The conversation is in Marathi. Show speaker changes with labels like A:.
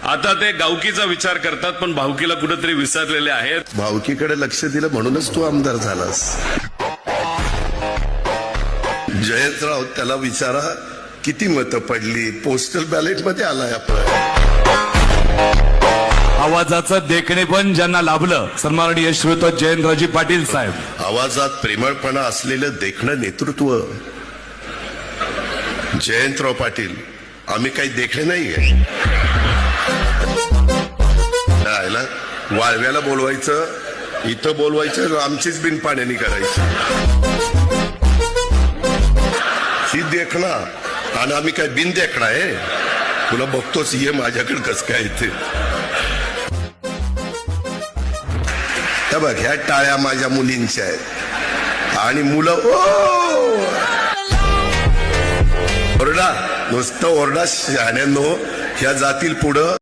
A: आता ते गावकीचा विचार करतात, पण भावकीला कुठेतरी विसरलेले आहेत.
B: भावकीकडे लक्ष दिलं म्हणूनच तू आमदार झालास. जयंतराव, त्याला विचारा किती मतं पडली. पोस्टल बॅलेट मध्ये आलाय आपला.
C: आवाजाचं देखणे पण ज्यांना लाभलं, सन्माननीय श्रोत जयंतरावजी पाटील साहेब.
B: आवाजात प्रेमळपणा असलेलं देखणं नेतृत्व. जयंतराव पाटील, आम्ही काही देखणे नाहीये. वाळव्याला बोलवायचं, इथं बोलवायचं, आमचीच बिन पाण्यानी करायची. ही देखणा आणि आम्ही काय बिन देखणा आहे. तुला बघतोच, ये माझ्याकडे कस काय येते. बघ, ह्या टाळ्या माझ्या मुलींच्या आहेत आणि मुलं ओरडा, नुसतं ओरडा. शहाण्यांनो, ह्या जातील पुढं.